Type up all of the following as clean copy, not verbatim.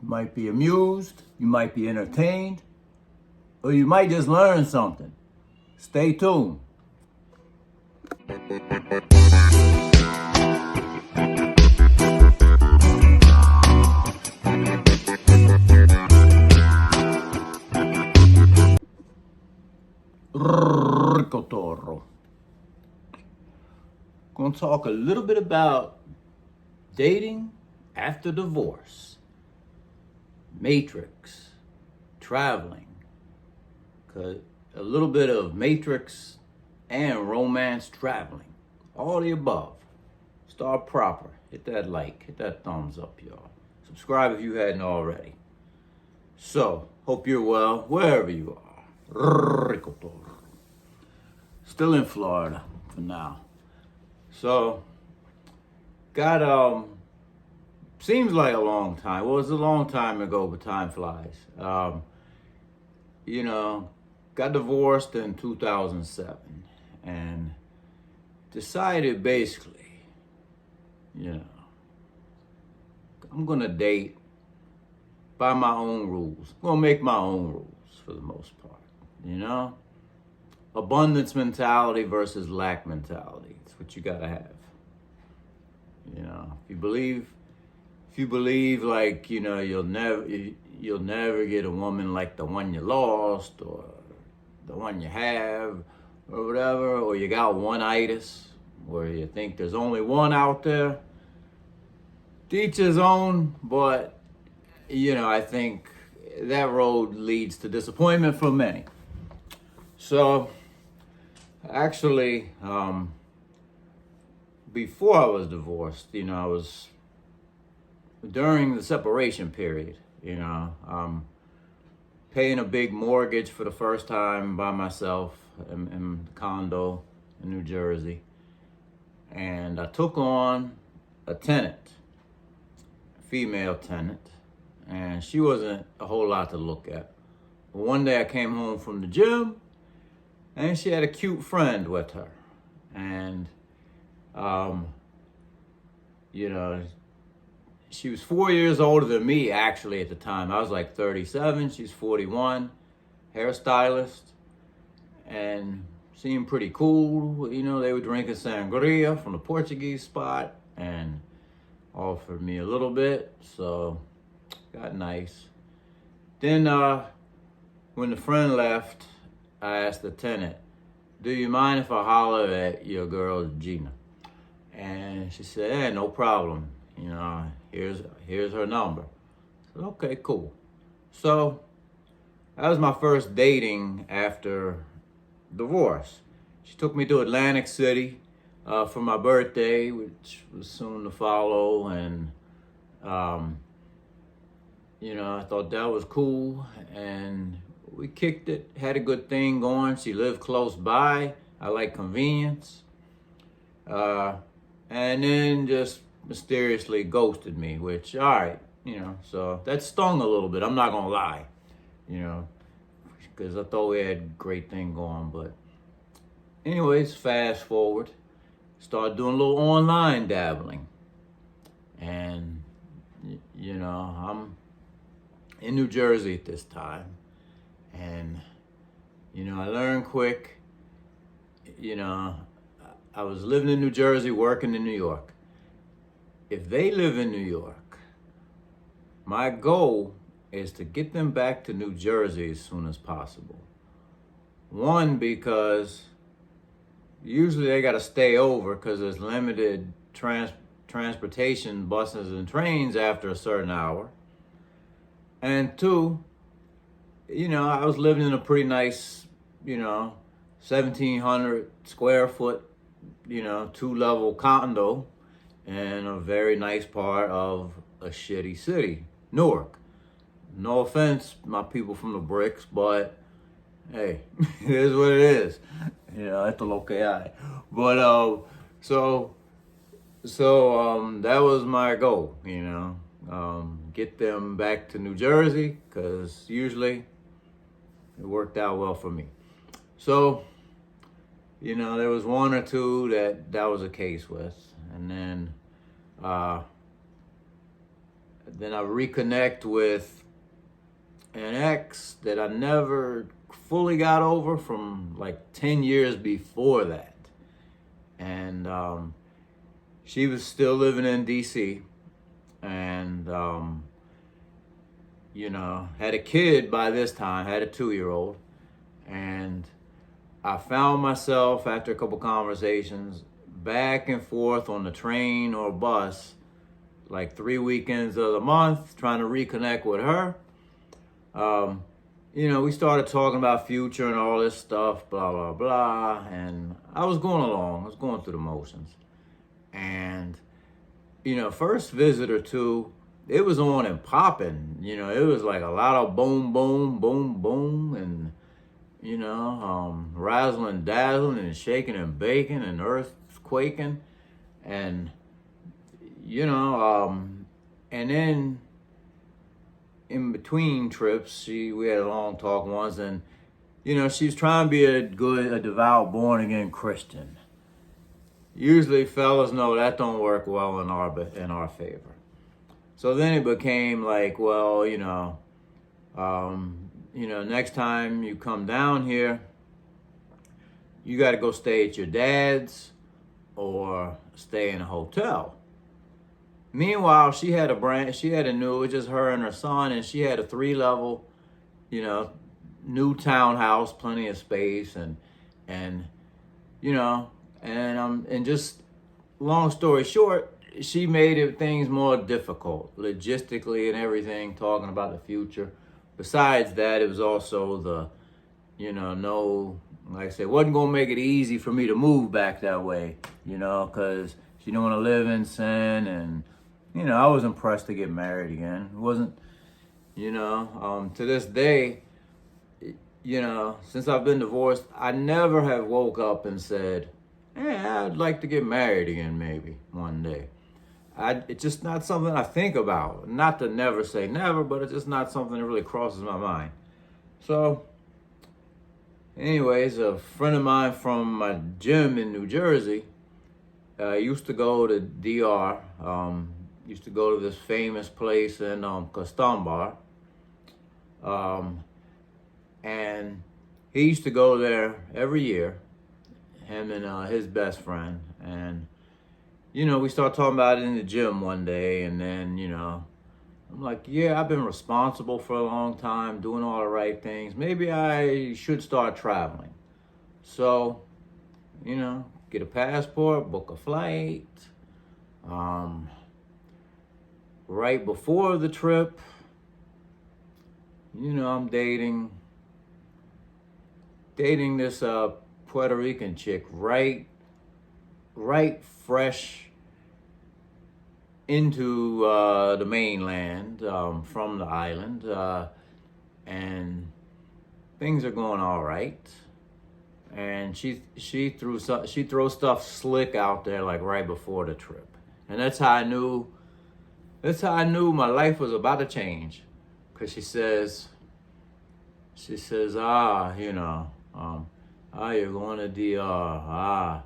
You might be amused, you might be entertained, or you might just learn something. Stay tuned. Rico.toro. Going to talk a little bit about dating after divorce, matrix, traveling, a little bit of matrix and romance traveling, all the above. Start proper. Hit that like, hit that thumbs up, y'all. Subscribe if you hadn't already. So, hope you're well wherever you are. Rico.toro. Still in Florida for now. So, got seems like a long time. Well, it's a long time ago, but time flies. Got divorced in 2007 and decided basically, I'm gonna date by my own rules. I'm gonna make my own rules for the most part, Abundance mentality versus lack mentality. It's what you gotta have. If you believe like, you'll never get a woman like the one you lost or the one you have or whatever, or you got one-itis, where you think there's only one out there, to each his own, but, I think that road leads to disappointment for many. So, actually, before I was divorced, I was during the separation period, paying a big mortgage for the first time by myself in a condo in New Jersey. And I took on a tenant, a female tenant, and she wasn't a whole lot to look at. But one day I came home from the gym and she had a cute friend with her. And, she was 4 years older than me, actually, at the time. I was like 37, she's 41, hairstylist, and seemed pretty cool. They were drinking sangria from the Portuguese spot and offered me a little bit, so got nice. Then, when the friend left, I asked the tenant, "Do you mind if I holler at your girl, Gina?" And she said, "Yeah, no problem. Here's her number." I said, "Okay, cool." So that was my first dating after divorce. She took me to Atlantic City for my birthday, which was soon to follow, and I thought that was cool, and we kicked it, had a good thing going. She lived close by. I like convenience. And then just mysteriously ghosted me, which, all right, so that stung a little bit. I'm not gonna lie, because I thought we had a great thing going. But anyways, fast forward, started doing a little online dabbling. And, I'm in New Jersey at this time. And, I learned quick, I was living in New Jersey, working in New York. If they live in New York, my goal is to get them back to New Jersey as soon as possible. One, because usually they got to stay over because there's limited transportation, buses and trains after a certain hour. And two, I was living in a pretty nice, 1,700 square foot, 2-level condo in a very nice part of a shitty city, Newark. No offense, my people from the bricks, but hey, it is what it is. It's lo que hay. But that was my goal, get them back to New Jersey, because usually it worked out well for me. So, there was one or two that was a case with. And then then I reconnect with an ex that I never fully got over from like 10 years before that. And she was still living in DC, and had a kid by this time, had a 2-year-old. And I found myself, after a couple conversations, back and forth on the train or bus like 3 weekends of the month, trying to reconnect with her. We started talking about future and all this stuff, blah, blah, blah. And I was going along. I was going through the motions. And, first visit or two, it was on and popping. It was like a lot of boom, boom, boom, boom. And, razzling, dazzling and shaking and baking and earthquaking. And, and then in between trips, we had a long talk once, and she was trying to be a devout, born again Christian. Usually, fellas know that don't work well in our favor. So then it became like, well, next time you come down here, you got to go stay at your dad's or stay in a hotel. Meanwhile, she had it was just her and her son, and she had a 3-level, new townhouse, plenty of space, and just long story short, she made things more difficult, logistically and everything, talking about the future. Besides that, it was also the, like I said, wasn't going to make it easy for me to move back that way, because she didn't want to live in sin, and I was impressed to get married again. It wasn't, to this day, since I've been divorced, I never have woke up and said, hey, I'd like to get married again maybe one day. It's just not something I think about. Not to never say never, but it's just not something that really crosses my mind. So, anyways, a friend of mine from my gym in New Jersey used to go to DR, used to go to this famous place in Costambar. And he used to go there every year, him and his best friend. And, we started talking about it in the gym one day. And then, I'm like, yeah, I've been responsible for a long time, doing all the right things. Maybe I should start traveling. So, get a passport, book a flight. Right before the trip, I'm dating this Puerto Rican chick, right fresh into the mainland from the island, and things are going all right. And she throws stuff slick out there like right before the trip, and that's how I knew my life was about to change, because she says, you're going to DR,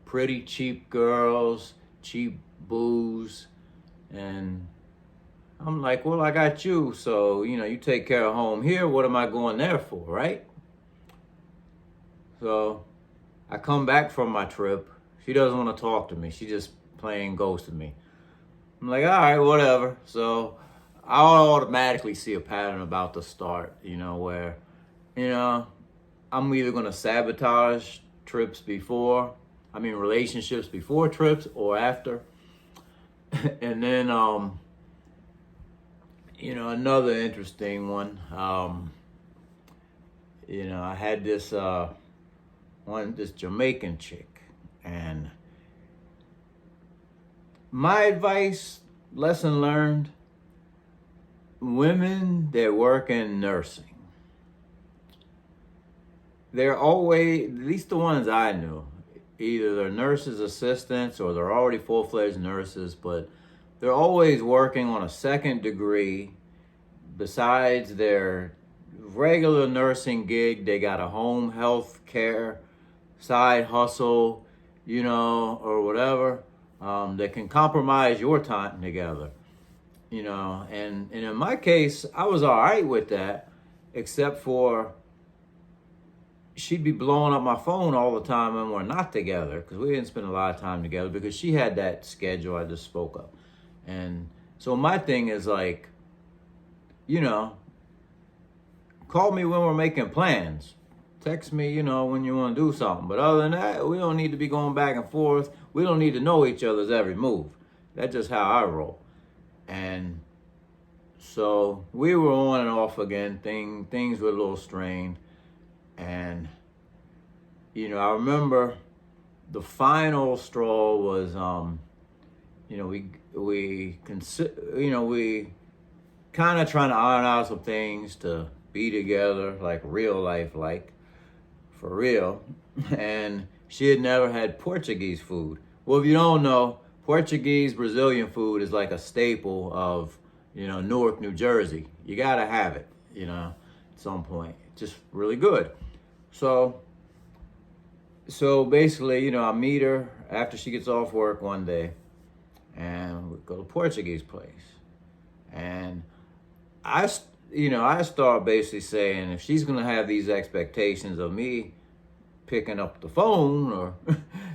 pretty cheap girls, cheap booze. And I'm like, well, I got you, so, you take care of home here. What am I going there for, right? So I come back from my trip. She doesn't want to talk to me. She just plain ghosted me. I'm like, all right, whatever. So I'll automatically see a pattern about to start, where, I'm either going to sabotage relationships before trips or after. And then, another interesting one, I had this Jamaican chick, and my advice, lesson learned, women that work in nursing, they're always, at least the ones I knew, either they're nurses' assistants or they're already full-fledged nurses, but they're always working on a second degree. Besides their regular nursing gig, they got a home health care side hustle, or whatever, that can compromise your time together. you know, and in my case, I was all right with that, except for she'd be blowing up my phone all the time when we're not together, because we didn't spend a lot of time together, because she had that schedule I just spoke of. And so my thing is like, you know, call me when we're making plans. Text me, you know, when you want to do something. But other than that, we don't need to be going back and forth. We don't need to know each other's every move. That's just how I roll. And so we were on and off again. Things were a little strained. And, you know, I remember the final straw was, you know, we kind of trying to iron out some things to be together, like real life, like for real. And she had never had Portuguese food. Well, if you don't know, Portuguese Brazilian food is like a staple of, you know, Newark, New Jersey. You gotta have it, you know, at some point. Just really good. So basically, you know, I meet her after she gets off work one day, and we go to Portuguese place. And I start basically saying, if she's gonna have these expectations of me picking up the phone or,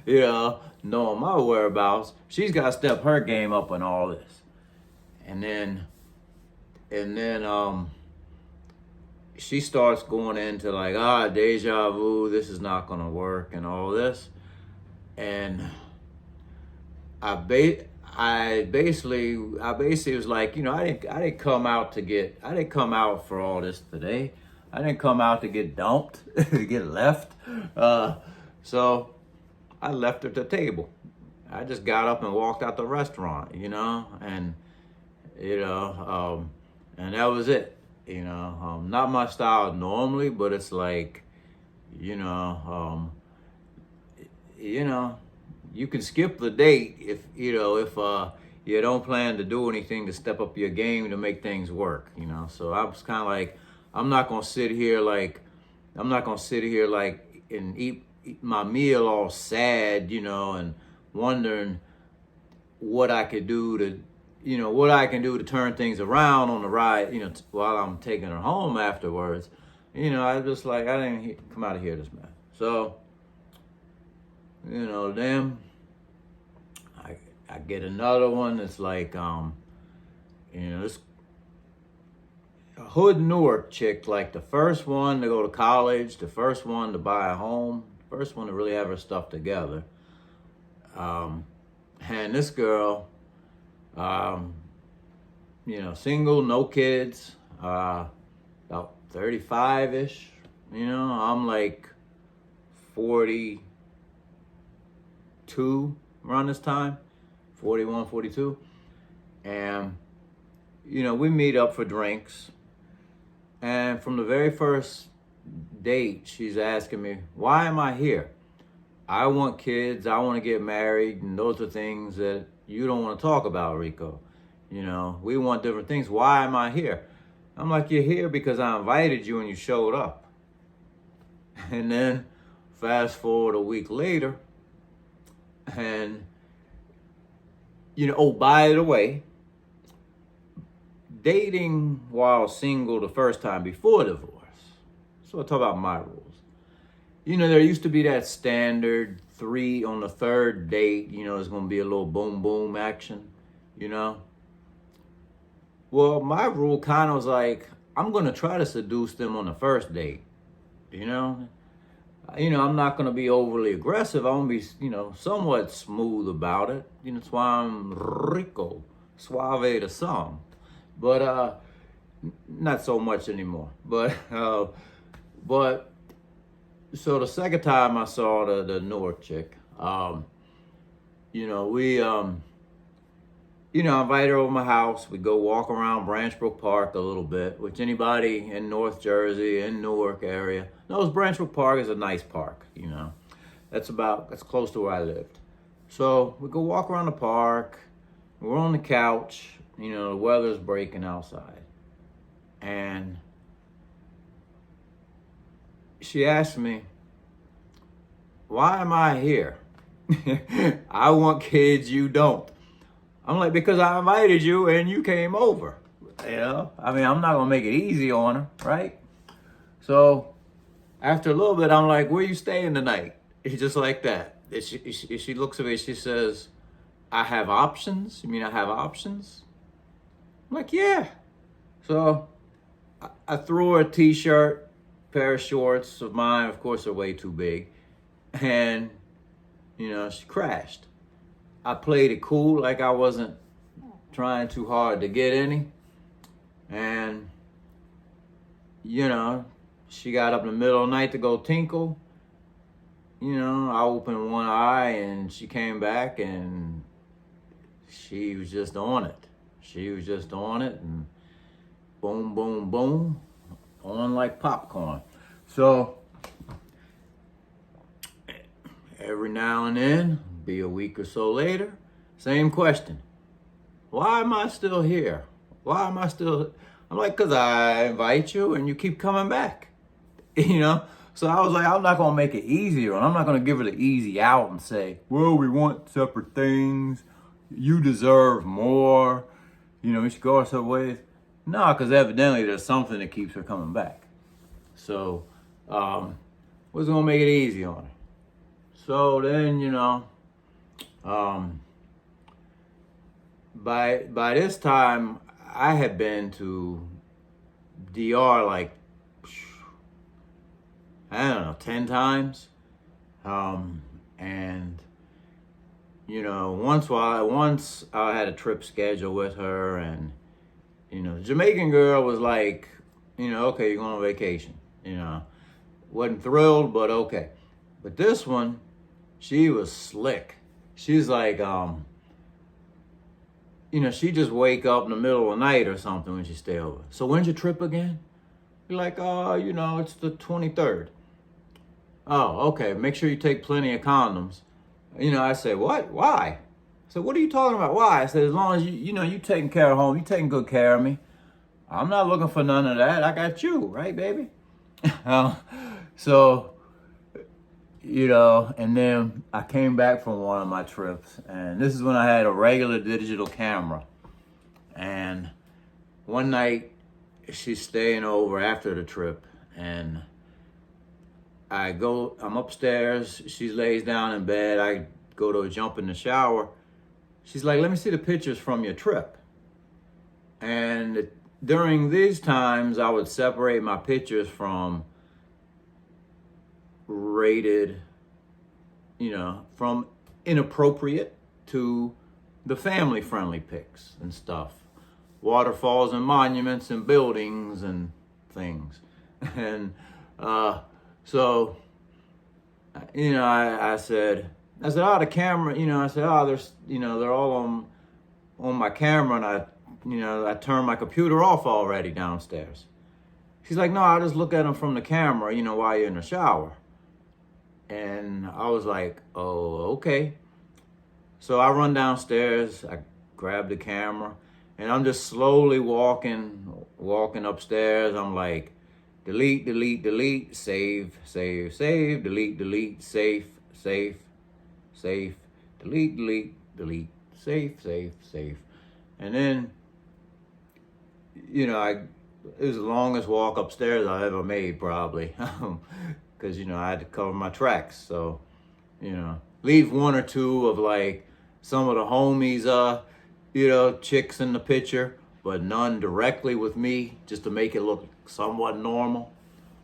you know, knowing my whereabouts, she's got to step her game up on all this. And then she starts going into like, deja vu, this is not gonna work and all this. And I basically was like, you know, I didn't come out for all this today. I didn't come out to get dumped, to get left. So I left her at the table. I just got up and walked out the restaurant, you know, and and that was it. You know, not my style normally, but it's like, you know, you can skip the date if you don't plan to do anything to step up your game to make things work, you know. So I was kind of like, I'm not gonna sit here like and eat my meal all sad, you know, and wondering what I can do to turn things around on the ride, you know, while I'm taking her home afterwards. You know, I just like, I didn't come out of here this man. So, you know, then I get another one that's like, this hood Newark chick, like the first one to go to college, the first one to buy a home, first one to really have her stuff together. And this girl, single, no kids, about 35-ish, you know, I'm like 42 around this time, 41, 42. And, you know, we meet up for drinks. And from the very first date, she's asking me, why am I here? I want kids, I want to get married, and those are things that you don't want to talk about, Rico. You know, we want different things. Why am I here? I'm like, you're here because I invited you and you showed up. And then fast forward a week later, and, you know, oh, by the way, dating while single the first time before divorce. So I'll talk about my rules. You know, there used to be that standard 3 on the third date, you know, there's going to be a little boom, boom action, you know. Well, my rule kind of was like, I'm going to try to seduce them on the first date, you know. I'm not going to be overly aggressive. I'm going to be, you know, somewhat smooth about it. You know, that's why I'm Rico, suave to some. But not so much anymore. But so the second time I saw the Newark chick, we I invite her over my house. We go walk around Branchbrook Park a little bit, which anybody in North Jersey, in Newark area knows Branchbrook Park is a nice park, you know. That's close to where I lived. So we go walk around the park. We're on the couch. You know, the weather's breaking outside. And she asked me, why am I here? I want kids, you don't. I'm like, because I invited you and you came over. You know, I mean, I'm not gonna make it easy on her, right? So after a little bit, I'm like, where you staying tonight? It's just like that. She looks at me, she says, I have options? You mean I have options? I'm like, yeah. So I threw her a t-shirt, pair of shorts of mine, of course, are way too big. And, you know, she crashed. I played it cool, like I wasn't trying too hard to get any. And, you know, she got up in the middle of the night to go tinkle. You know, I opened one eye and she came back and she was just on it. She was just on it, and boom, boom, boom, on like popcorn. So every now and then, be a week or so later, same question. Why am I still here? Why am I still? I'm like, because I invite you and you keep coming back. You know? So I was like, I'm not going to make it easier. I'm not going to give her the easy out and say, well, we want separate things. You deserve more. You know, we should go our separate ways. No, because evidently there's something that keeps her coming back. So, what's going to make it easy on her? So then, you know, by this time, I had been to DR like, I don't know, 10 times. And, you know, once I had a trip scheduled with her, and, you know, the Jamaican girl was like, you know, okay, you're going on vacation. You know, wasn't thrilled, but okay. But this one, she was slick. She's like, you know, she just wake up in the middle of the night or something when she stay over. So when's your trip again? You're like, you know, it's the 23rd. Oh, okay. Make sure you take plenty of condoms. You know, I say, what? Why? I said, what are you talking about? Why? I said, as long as you know, you taking care of home, you taking good care of me. I'm not looking for none of that. I got you, right, baby? So, you know, and then I came back from one of my trips, and this is when I had a regular digital camera. And one night, she's staying over after the trip, and I'm upstairs, she lays down in bed, I go to jump in the shower. She's like, let me see the pictures from your trip. And during these times, I would separate my pictures from rated, you know, from inappropriate to the family-friendly pics and stuff. Waterfalls and monuments and buildings and things. And so, you know, I said, the camera, you know, I said, there's, you know, they're all on my camera, and I turned my computer off already downstairs. She's like, no, I just look at them from the camera, you know, while you're in the shower. And I was like, oh, okay. So I run downstairs, I grab the camera, and I'm just slowly walking upstairs. I'm like, delete, delete, delete, save, save, save, delete, delete, save, save, save, delete, delete, delete, save, save, save. And then, you know, it was the longest walk upstairs I've ever made, probably. Because, you know, I had to cover my tracks. So, you know, leave one or two of like some of the homies, you know, chicks in the picture, but none directly with me, just to make it look somewhat normal.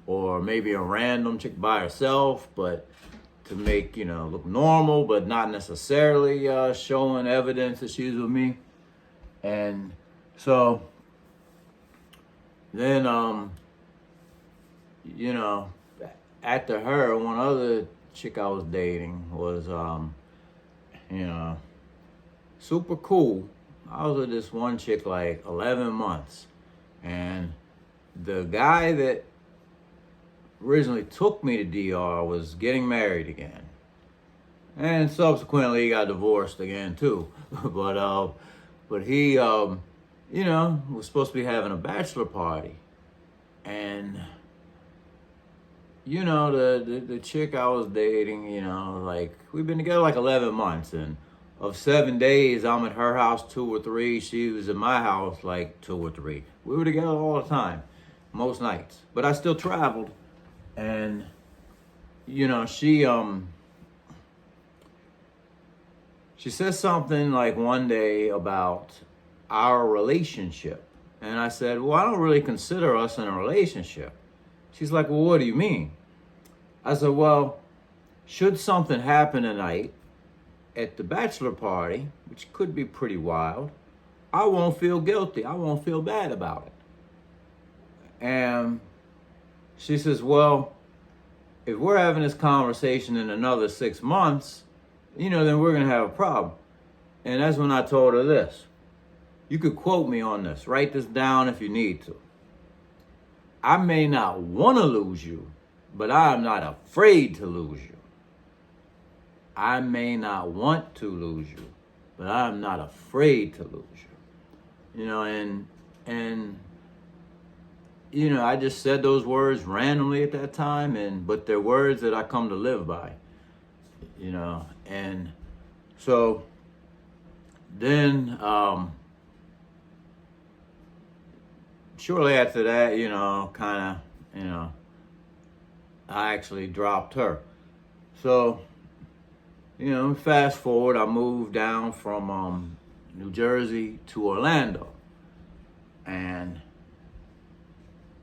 Or maybe a random chick by herself, but to make, you know, look normal, but not necessarily showing evidence that she's with me. And so then, you know, after her, one other chick I was dating was, you know, super cool. I was with this one chick like 11 months. And the guy that originally took me to DR was getting married again. And subsequently he got divorced again too. But he, you know, was supposed to be having a bachelor party. And, you know, the chick I was dating, you know, like, we've been together like 11 months. And of 7 days, I'm at her house 2 or 3. She was in my house like 2 or 3. We were together all the time, most nights. But I still traveled. And, you know, she said something like one day about our relationship. And I said, well, I don't really consider us in a relationship. She's like, well, what do you mean? I said, well, should something happen tonight at the bachelor party, which could be pretty wild, I won't feel guilty. I won't feel bad about it. And she says, well, if we're having this conversation in another 6 months, you know, then we're going to have a problem. And that's when I told her this. You could quote me on this. Write this down if you need to. I may not want to lose you, but I am not afraid to lose you. I may not want to lose you, but I am not afraid to lose you. You know, and you know, I just said those words randomly at that time, but they're words that I come to live by. You know, and so then shortly after that, you know, kind of, you know, I actually dropped her. So, you know, fast forward, I moved down from New Jersey to Orlando. And,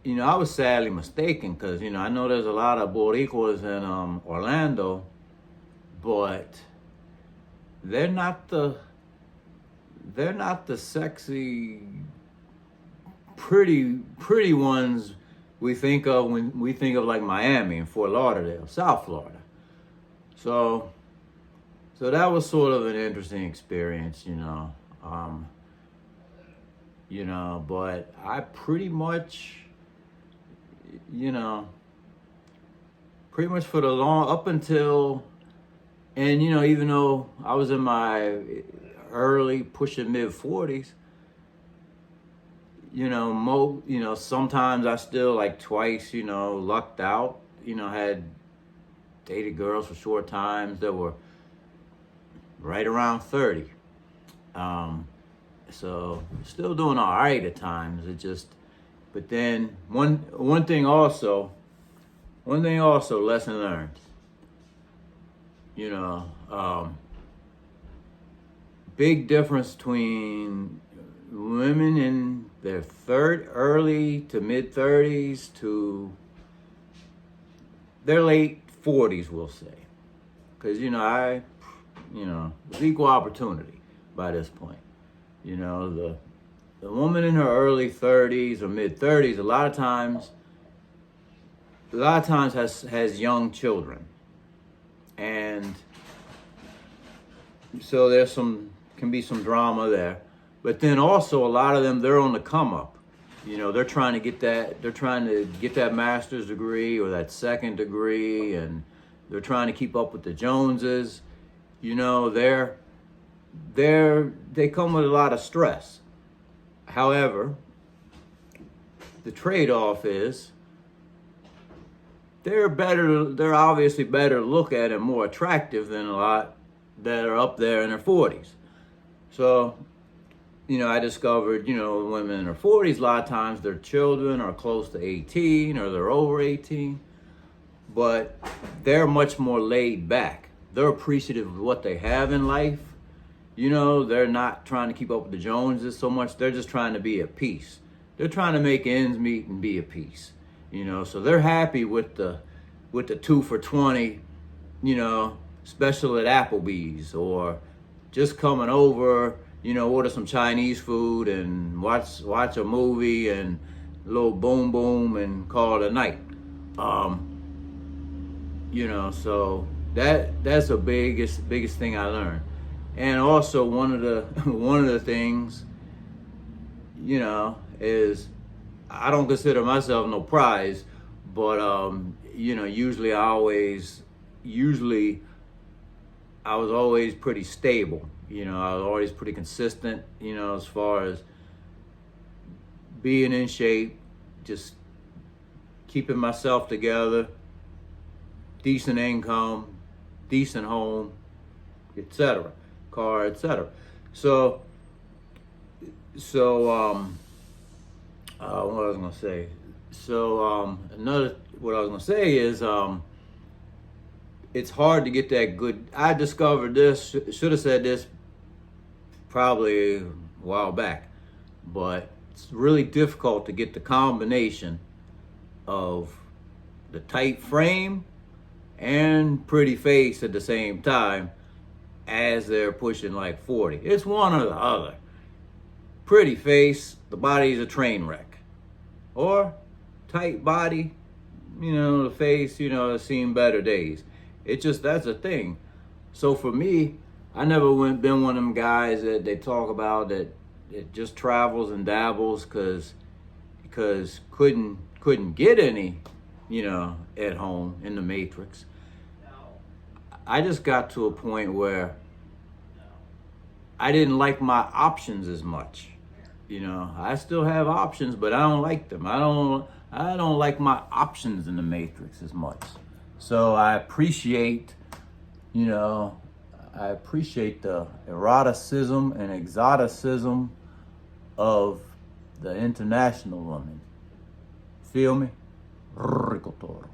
you know, I was sadly mistaken because, you know, I know there's a lot of Boricuas in Orlando, but they're not the sexy, pretty ones we think of when we think of like Miami and Fort Lauderdale, South Florida. So that was sort of an interesting experience, you know. You know, but I pretty much, you know, pretty much for the long, up until, and you know, even though I was in my early, pushing mid 40s, you know, sometimes I still like twice, you know, lucked out, you know, had dated girls for short times that were right around 30. So still doing all right at times. It just, but then one thing also, lesson learned. You know, big difference between women in their early to mid 30s to their late 40s, we'll say. Because, you know, I was equal opportunity by this point. You know, the woman in her early 30s or mid 30s, a lot of times has young children. And so can be some drama there. But then also a lot of them, they're on the come up. You know, they're trying to get that master's degree or that second degree, and they're trying to keep up with the Joneses. You know, they come with a lot of stress. However, the trade-off is they're obviously better to look at and more attractive than a lot that are up there in their 40s. So, you know, I discovered, you know, women in their 40s, a lot of times their children are close to 18 or they're over 18, but they're much more laid back. They're appreciative of what they have in life. You know, they're not trying to keep up with the Joneses so much. They're just trying to be at peace. They're trying to make ends meet and be at peace. You know, so they're happy with the 2 for $20, you know, special at Applebee's, or just coming over, you know, order some Chinese food and watch a movie and a little boom boom and call it a night. You know, so that's the biggest thing I learned. And also one of the things, you know, is I don't consider myself no prize, but you know, usually I was always pretty stable. You know, I was always pretty consistent, you know, as far as being in shape, just keeping myself together, decent income, decent home, etc. car, etc. So, what I was gonna say. What I was gonna say is, it's hard to get that good. I discovered this. Should have said this probably a while back, but it's really difficult to get the combination of the tight frame and pretty face at the same time as they're pushing like 40. It's one or the other. Pretty face, the body's a train wreck. Or tight body, the face, has seen better days. It just, that's a thing. So for me, I never been one of them guys that they talk about that just travels and dabbles because couldn't get any, at home in the Matrix. I just got to a point where I didn't like my options as much. I still have options, but I don't like them. I don't like my options in the Matrix as much. So I appreciate, the eroticism and exoticism of the international woman. Feel me? Rico.t.toro.